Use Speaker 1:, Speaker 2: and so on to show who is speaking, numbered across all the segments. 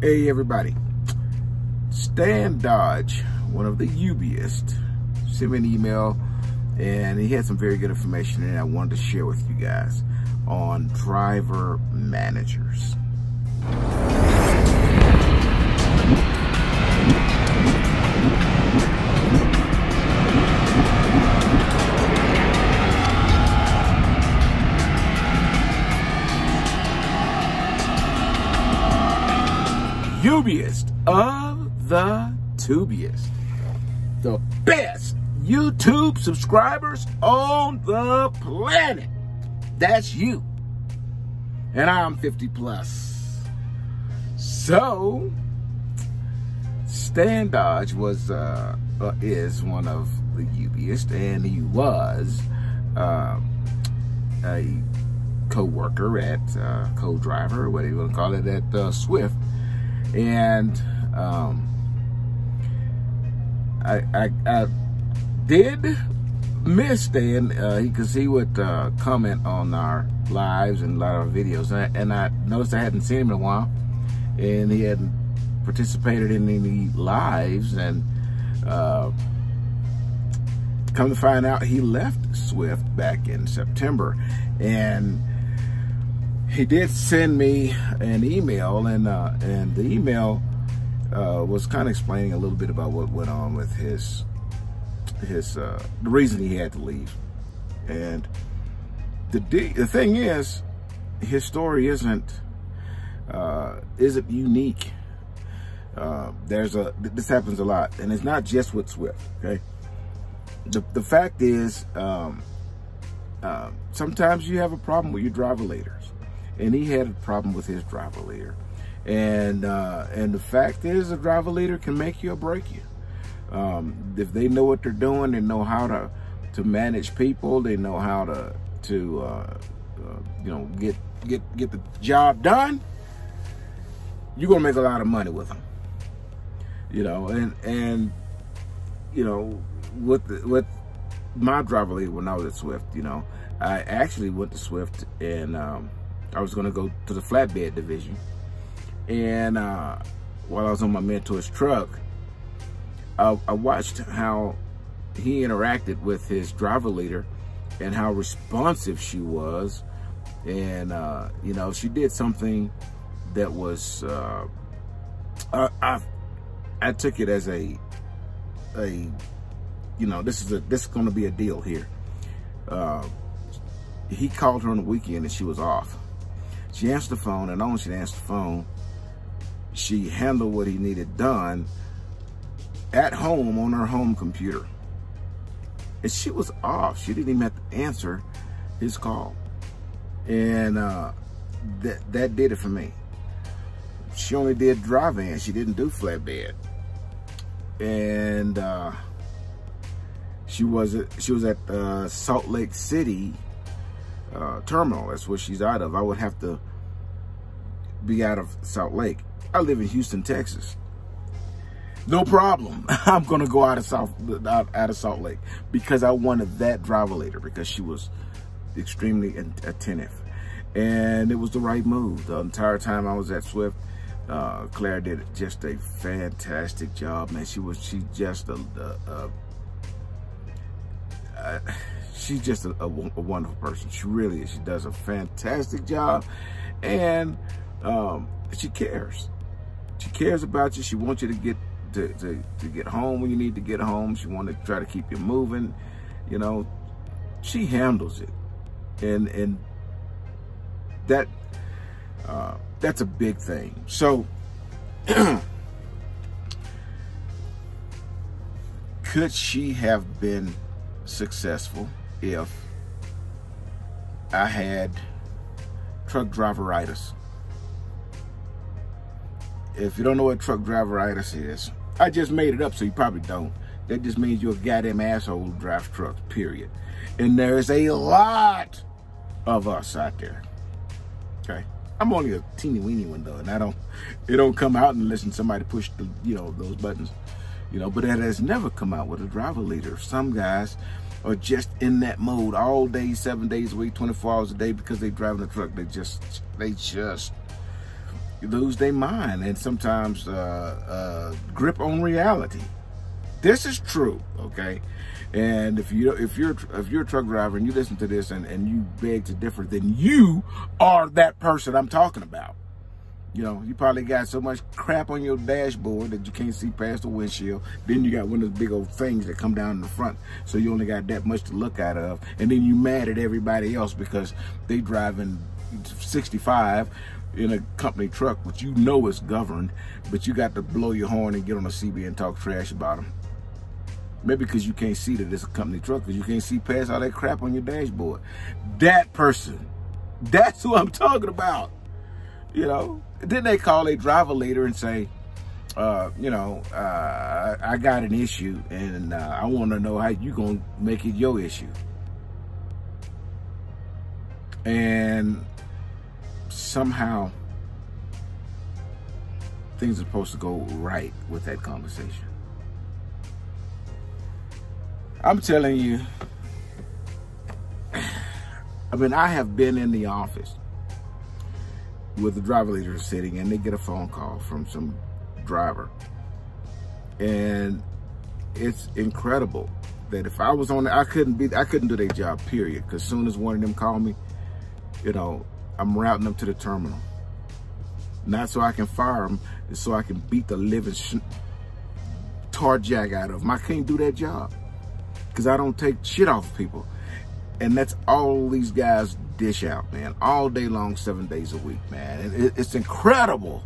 Speaker 1: Hey everybody, Stan Dodge, one of the UBiest, sent me an email and he had some very good information and I wanted to share with you guys on driver managers. UBiest of the tubiest, the best YouTube subscribers on the planet. That's you. And I'm 50 plus. So Stan Dodge is one of the UBiest, and he was a co-worker at co-driver, whatever you want to call it, at Swift. And I did miss Stan because he would comment on our lives and a lot of our videos, and I noticed I hadn't seen him in a while, and he hadn't participated in any lives, and come to find out he left Swift back in September. And he did send me an email, and the email was kind of explaining a little bit about what went on with the reason he had to leave. And the thing is, his story isn't unique. This happens a lot, and it's not just with Swift. Okay, the fact is, sometimes you have a problem with your driver leaders. And he had a problem with his driver leader, and the fact is, a driver leader can make you or break you. If they know what they're doing, they know how to manage people. They know how to you know, get the job done. You're gonna make a lot of money with them. You know, and you know, with my driver leader when I was at Swift, you know, I actually went to Swift, and I was going to go to the Flatbed division, and while I was on my mentor's truck, I watched how he interacted with his driver leader and how responsive she was. And you know, she did something that was I took it as a you know, this is going to be a deal here. He called her on the weekend and she was off. She answered the phone, and not only she answered the phone, she handled what he needed done at home on her home computer. And she was off. She didn't even have to answer his call. And that did it for me. She only did drive-in. She didn't do flatbed. And she was at Salt Lake City terminal. That's where she's out of. I would have to be out of Salt Lake. I live in Houston, Texas. No problem. I'm gonna go out of Salt Lake because I wanted that driver leader, because she was extremely attentive, and it was the right move. The entire time I was at Swift, Claire did just a fantastic job, man. She's just a wonderful person. She really is. She does a fantastic job, and she cares. She cares about you. She wants you to get home when you need to get home. She wants to try to keep you moving. You know, she handles it, and that's a big thing. So, could she have been successful if I had truck driveritis? If you don't know what truck driveritis is, I just made it up, so you probably don't. That just means you're a goddamn asshole who drives trucks, period. And there's a lot of us out there. Okay, I'm only a teeny weeny one though, and it don't come out unless somebody push the, you know, those buttons. You know, but it has never come out with a driver leader. Some guys are just in that mode all day, 7 days a week, 24 hours a day, because they driving a truck. They just lose their mind and sometimes grip on reality. This is true, okay? And if you're a truck driver and you listen to this and you beg to differ, then you are that person I'm talking about. You know, you probably got so much crap on your dashboard that you can't see past the windshield. Then you got one of those big old things that come down in the front, so you only got that much to look out of. And then you mad at everybody else because they driving 65 in a company truck, which you know is governed, but you got to blow your horn and get on a CB and talk trash about them. Maybe because you can't see that it's a company truck, because you can't see past all that crap on your dashboard. That person, that's who I'm talking about. You know, then they call a driver leader and say, you know, I got an issue and I want to know how you going to make it your issue. And somehow things are supposed to go right with that conversation. I'm telling you, I mean, I have been in the office with the driver leader sitting and they get a phone call from some driver. And it's incredible that if I was on I couldn't do their job, period. Because as soon as one of them called me, you know, I'm routing them to the terminal. Not so I can fire them, it's so I can beat the living tar jack out of them. I can't do that job because I don't take shit off of people. And that's all these guys dish out, man, all day long, 7 days a week, man. It's incredible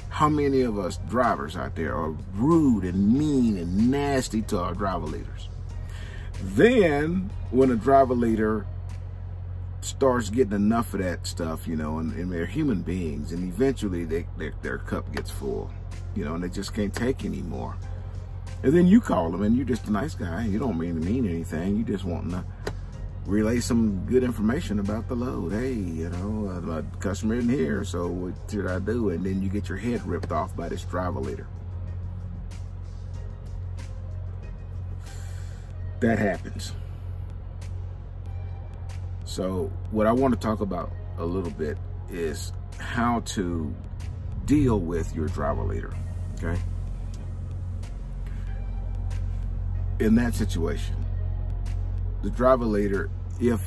Speaker 1: how many of us drivers out there are rude and mean and nasty to our driver leaders. Then when a driver leader starts getting enough of that stuff, you know, and they're human beings, and eventually their cup gets full, you know, and they just can't take anymore. And then you call them and you're just a nice guy. You don't mean anything. You just wanting to relay some good information about the load. Hey, you know, my customer isn't here, so what should I do? And then you get your head ripped off by this driver leader. That happens. So what I want to talk about a little bit is how to deal with your driver leader, okay? In that situation, the driver leader, if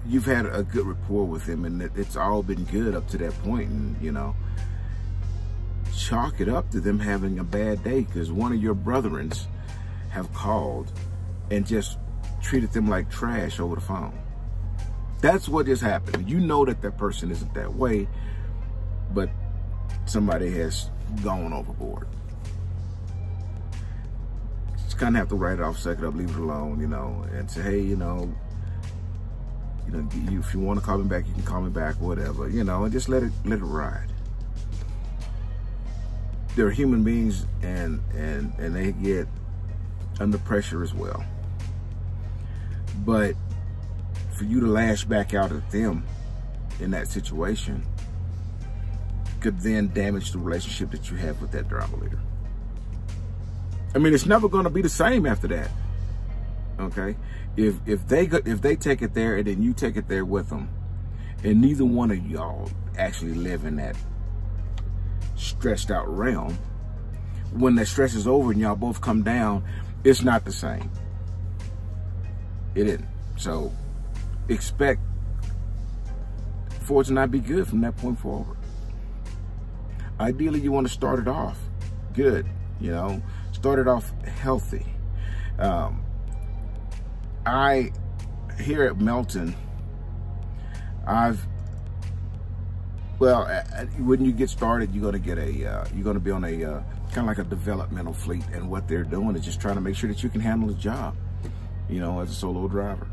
Speaker 1: you've had a good rapport with him and it's all been good up to that point, and you know, chalk it up to them having a bad day because one of your brethrens have called and just treated them like trash over the phone. That's what just happened. You know that person isn't that way, but somebody has gone overboard. Kind of have to write it off, suck it up, leave it alone, you know, and say, hey, you know, if you want to call me back, you can call me back, whatever, you know, and just let it ride. They're human beings, and they get under pressure as well. But for you to lash back out at them in that situation could then damage the relationship that you have with that driver leader. I mean, it's never going to be the same after that. Okay, if they take it there and then you take it there with them, and neither one of y'all actually live in that stressed out realm, when that stress is over and y'all both come down, it's not the same. It isn't. So expect for it to not be good from that point forward. Ideally, you want to start it off good, you know. Started off healthy. I here at Melton, when you get started, you're gonna get you're gonna be on a kind of like a developmental fleet, and what they're doing is just trying to make sure that you can handle the job, you know, as a solo driver.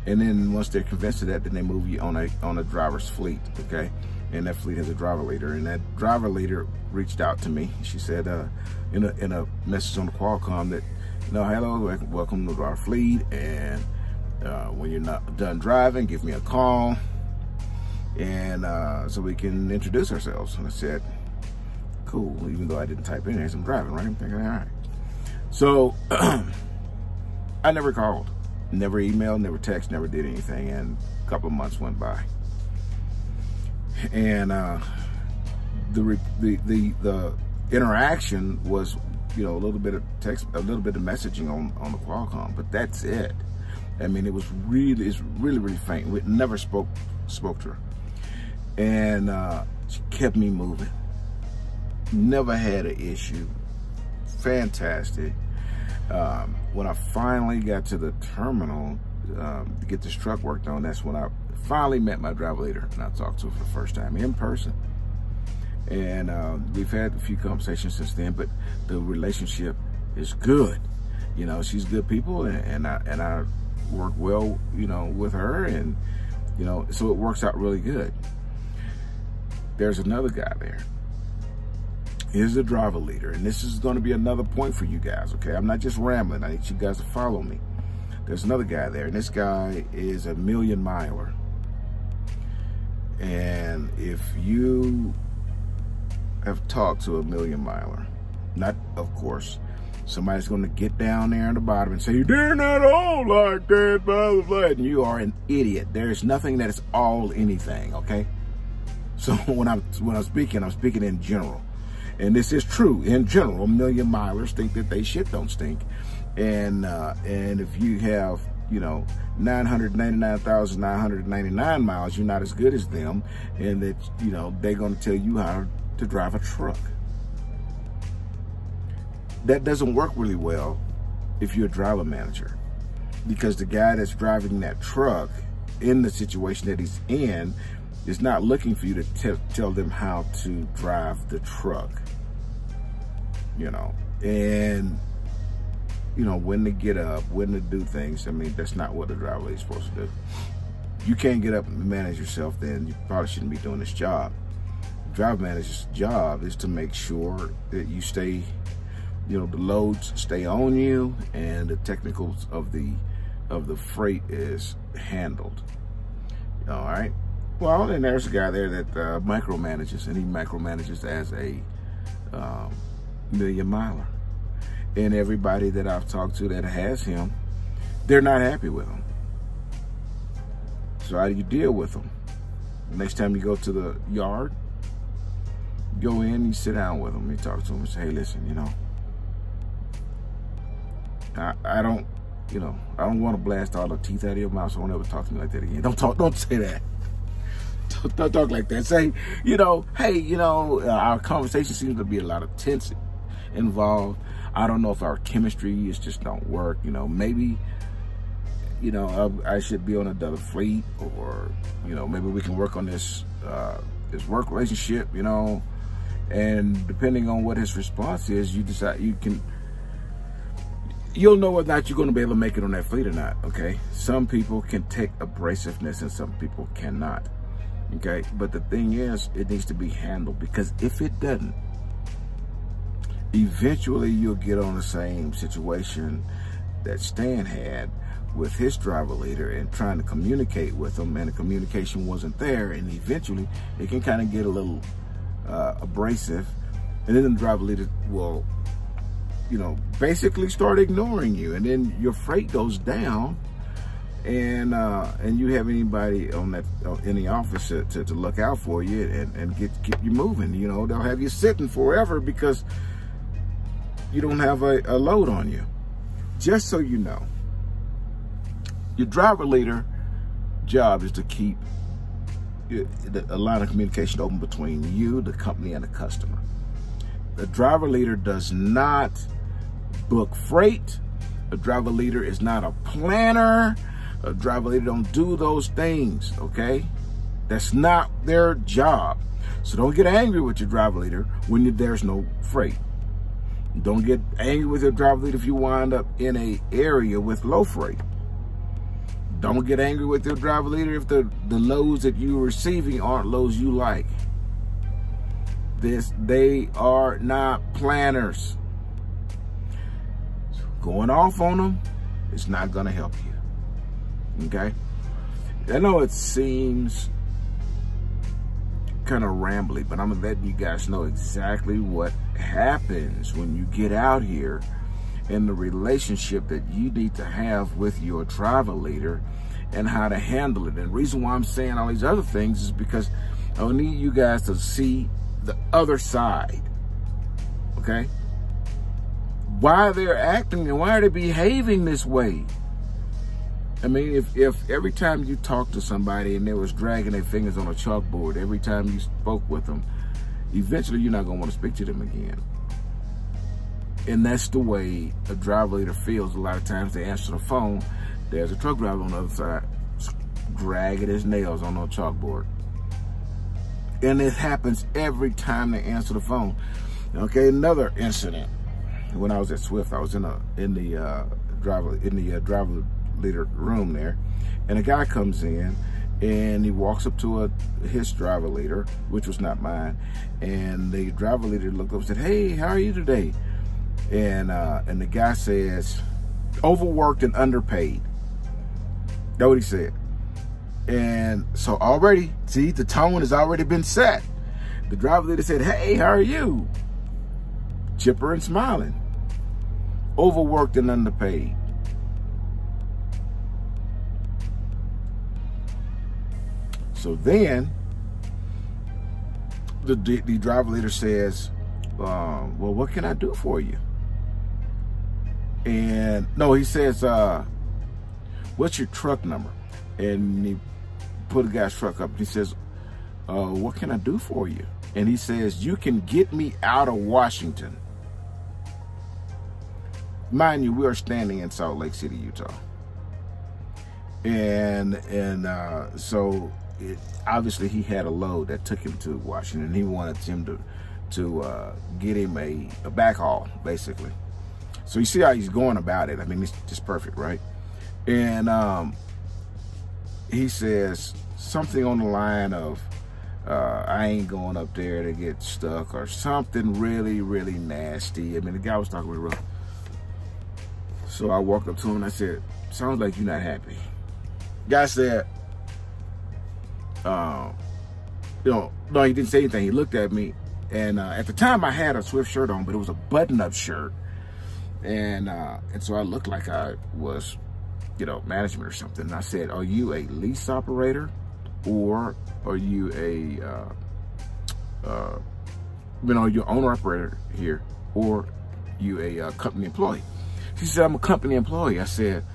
Speaker 1: And then once they're convinced of that, then they move you on a driver's fleet, okay? And that fleet has a driver leader, and that driver leader reached out to me. She said in a message on the Qualcomm that, you know, hello, welcome to our fleet, and when you're not done driving, give me a call, and so we can introduce ourselves. And I said, cool, even though I didn't type in as I'm driving, right? I'm thinking, all right. So I never called, never emailed, never texted, never did anything, and a couple of months went by. And the interaction was, you know, a little bit of text, a little bit of messaging on the Qualcomm, but that's it. I mean, it's really faint. We never spoke to her, and she kept me moving. Never had an issue. Fantastic. When I finally got to the terminal to get this truck worked on, that's when I finally met my driver leader, and I talked to her for the first time in person. And we've had a few conversations since then, but the relationship is good. You know, she's good people, and I work well, you know, with her, and you know, so it works out really good. There's another guy there. Here's the driver leader, and this is going to be another point for you guys, okay? I'm not just rambling. I need you guys to follow me. There's another guy there, and this guy is a million miler. And if you have talked to a million miler, not, of course, somebody's going to get down there on the bottom and say, they're not all like that, blah, blah, blah, and you are an idiot. There's nothing that is all anything, okay? So when I'm speaking, I'm speaking in general. And this is true in general. Million milers think that they shit don't stink. And if you have, you know, 999,999 miles, you're not as good as them, and that, you know, they're going to tell you how to drive a truck. That doesn't work really well if you're a driver manager, because the guy that's driving that truck in the situation that he's in is not looking for you to tell them how to drive the truck, you know, and you know, when to get up, when to do things. I mean, that's not what a driver is supposed to do. If you can't get up and manage yourself, then you probably shouldn't be doing this job. The driver manager's job is to make sure that you stay, you know, the loads stay on you, and the technicals of the freight is handled. All right. Well, and there's a guy there that micromanages, and he micromanages as a million miler. And everybody that I've talked to that has him, they're not happy with him. So how do you deal with them? Next time you go to the yard, go in, you sit down with them, you talk to them and say, hey, listen, you know, I don't want to blast all the teeth out of your mouth, so don't ever talk to me like that again. Don't say that. Don't talk like that. Say, you know, hey, you know, our conversation seems to be a lot of tension involved. I don't know if our chemistry is just don't work. You know, maybe, you know, I should be on another fleet, or, you know, maybe we can work on this work relationship, you know. And depending on what his response is, you decide, you'll know whether or not you're going to be able to make it on that fleet or not, okay? Some people can take abrasiveness and some people cannot, okay? But the thing is, it needs to be handled, because if it doesn't, eventually you'll get on the same situation that Stan had with his driver leader and trying to communicate with him, and the communication wasn't there, and eventually it can kind of get a little abrasive, and then the driver leader will, you know, basically start ignoring you, and then your freight goes down, and you have anybody on that in the office to look out for you and get you moving. You know, they'll have you sitting forever because you don't have a load on you. Just so you know, your driver leader job is to keep a line of communication open between you, the company, and the customer. The driver leader does not book freight. A driver leader is not a planner. A driver leader don't do those things, okay? That's not their job. So don't get angry with your driver leader when there's no freight. Don't get angry with your driver leader if you wind up in an area with low freight. Don't get angry with your driver leader if the loads that you're receiving aren't loads you like. They are not planners. Going off on them is not going to help you. Okay? I know it seems kind of rambly, but I'm going to let you guys know exactly what happens when you get out here and the relationship that you need to have with your driver leader and how to handle it. And the reason why I'm saying all these other things is because I need you guys to see the other side, okay? Why they're acting and why are they behaving this way? I mean, if every time you talk to somebody and they was dragging their fingers on a chalkboard, every time you spoke with them, eventually you're not gonna want to speak to them again. And that's the way a driver leader feels. A lot of times they answer the phone, there's a truck driver on the other side dragging his nails on a chalkboard. And it happens every time they answer the phone. Okay, another incident. When I was at Swift, I was in the driver leader room there, and a guy comes in and he walks up to his driver leader, which was not mine, and the driver leader looked up and said, "Hey, how are you today?" And the guy says, "Overworked and underpaid." That's what he said. And so already, see, the tone has already been set. The driver leader said, "Hey, how are you?" Chipper and smiling. Overworked and underpaid. So then, the driver leader says, "Well, what can I do for you?" And no, he says, "What's your truck number?" And he put a guy's truck up. He says, "What can I do for you?" And he says, "You can get me out of Washington." Mind you, we are standing in Salt Lake City, Utah. And so obviously he had a load that took him to Washington. He wanted him to get him a backhaul, basically. So you see how he's going about it. I mean, it's just perfect, right? And he says something on the line of, "I ain't going up there to get stuck," or something really, really nasty. I mean, the guy was talking real rough. So I walked up to him and I said, "Sounds like you're not happy." Guy said, no, he didn't say anything. He looked at me, and at the time I had a Swift shirt on, but it was a button-up shirt, and so I looked like I was, management or something. And I said, "Are you a lease operator, or are you you're owner operator here, or you a company employee?" She said, "I'm a company employee." I said,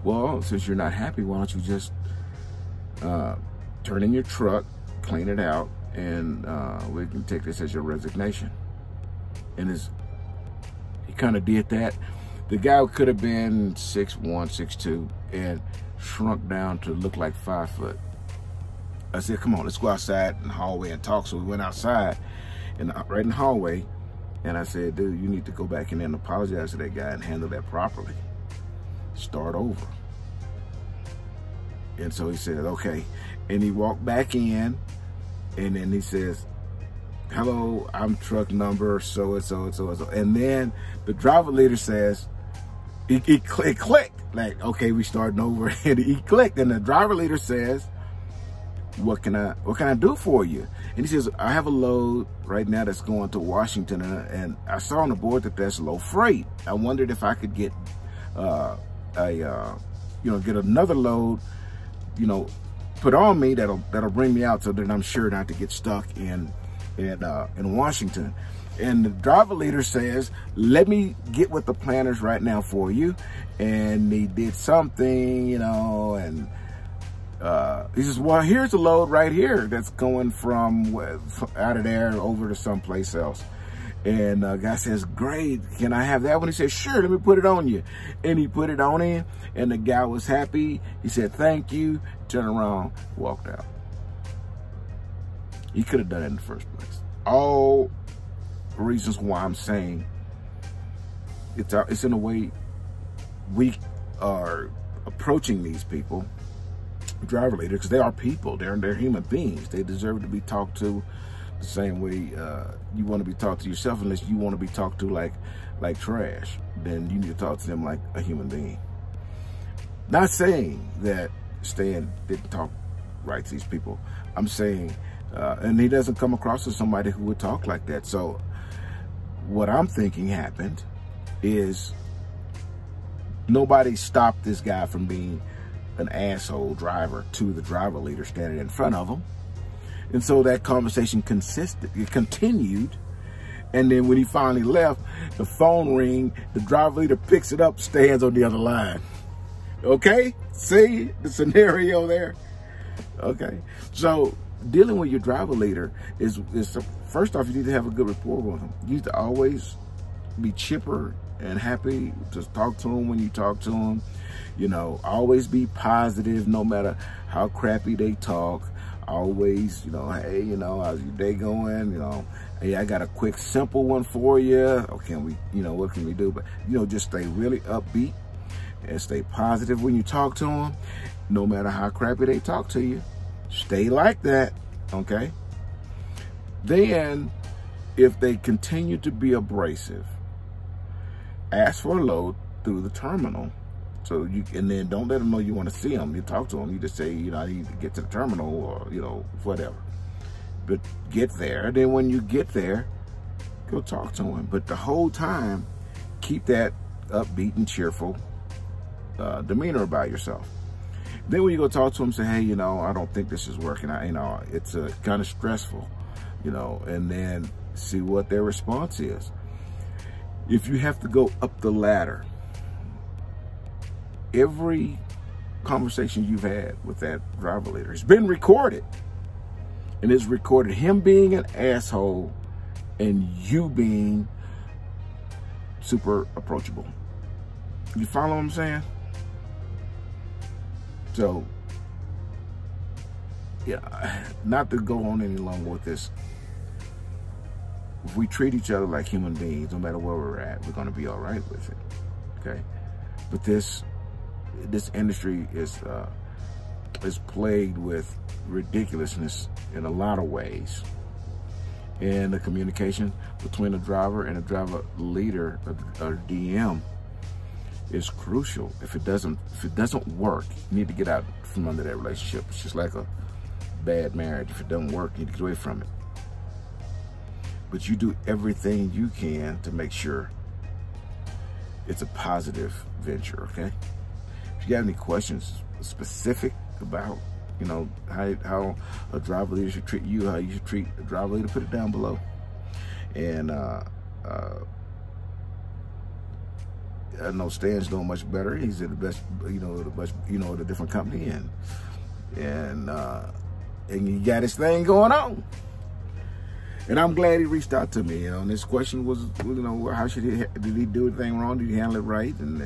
Speaker 1: "Well, since you're not happy, why don't you just turn in your truck, clean it out, and we can take this as your resignation." And he kind of did that. The guy could have been 6'1", 6'2", and shrunk down to look like 5 foot. I said, "Come on, let's go outside in the hallway and talk." So we went outside, right in the hallway, and I said, "Dude, you need to go back in there and apologize to that guy and handle that properly. Start over." And so he said, "Okay." And he walked back in, and then he says, "Hello, I'm truck number so-and-so and so-and-so." And then the driver leader says, it clicked. Like, okay, we starting over. And he clicked, and the driver leader says, what can I do for you?" And he says, "I have a load right now that's going to Washington, and I saw on the board that that's low freight. I wondered if I could get get another load, put on me that'll bring me out, so that I'm sure not to get stuck in Washington." And the driver leader says, "Let me get with the planners right now for you." And he did something, and he says, "Well, here's a load right here that's going from out of there over to someplace else." And the guy says, "Great, can I have that one?" He says, "Sure, let me put it on you." And he put it on him, and the guy was happy. He said, "Thank you," turned around, walked out. He could have done it in the first place. All reasons why I'm saying it's in a way we are approaching these people, driver leaders, because they are people. They're human beings. They deserve to be talked to the same way you want to be talked to yourself. Unless you want to be talked to like trash, then you need to talk to them like a human being. Not saying that Stan didn't talk right to these people. I'm saying, and he doesn't come across as somebody who would talk like that. So what I'm thinking happened is nobody stopped this guy from being an asshole driver to the driver leader standing in front of him. And so that conversation continued. And then when he finally left, the phone ring, the driver leader picks it up, stands on the other line. Okay? See the scenario there? Okay. So dealing with your driver leader is first off, you need to have a good rapport with him. You need to always be chipper and happy to talk to him when you talk to him. You know, always be positive no matter how crappy they talk. Always, you know, hey, you know, how's your day going? You know, hey, I got a quick, simple one for you. Or can we, you know, what can we do? But, you know, just stay really upbeat and stay positive when you talk to them. No matter how crappy they talk to you, stay like that, okay? Then, if they continue to be abrasive, ask for a load through the terminal. So and then don't let them know you want to see them. You talk to them. You just say, you know, I need to get to the terminal, or, you know, whatever. But get there. Then when you get there, go talk to them. But the whole time, keep that upbeat and cheerful demeanor about yourself. Then when you go talk to them, say, hey, you know, I don't think this is working. You know, it's kind of stressful, you know, and then see what their response is. If you have to go up the ladder, every conversation you've had with that driver leader has been recorded. And it's recorded him being an asshole and you being super approachable. You follow what I'm saying? So, yeah, not to go on any longer with this. If we treat each other like human beings, no matter where we're at, we're going to be all right with it. Okay? But this industry is plagued with ridiculousness in a lot of ways, and the communication between a driver and a driver leader, a DM, is crucial. If it doesn't work, you need to get out from under that relationship. It's just like a bad marriage. If it doesn't work, you need to get away from it. But you do everything you can to make sure it's a positive venture. Okay? If you have any questions specific about, you know, how a driver leader should treat you, how you should treat a driver leader, put it down below. And I know Stan's doing much better. He's at the best, the different company, and he got his thing going on. And I'm glad he reached out to me. You know, and this question was, you know, how did he do anything wrong? Did he handle it right? And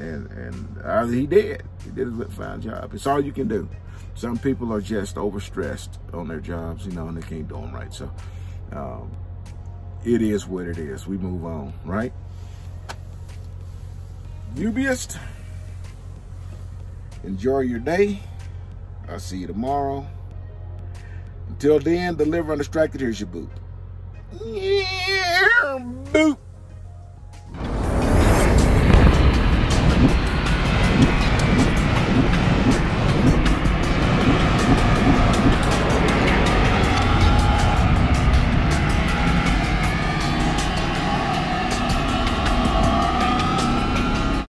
Speaker 1: he did. He did a fine job. It's all you can do. Some people are just overstressed on their jobs, you know, and they can't do them right. So it is what it is. We move on, right? Dubious. Enjoy your day. I'll see you tomorrow. Until then, deliver undistracted. Here's your boot. Yeah, boot.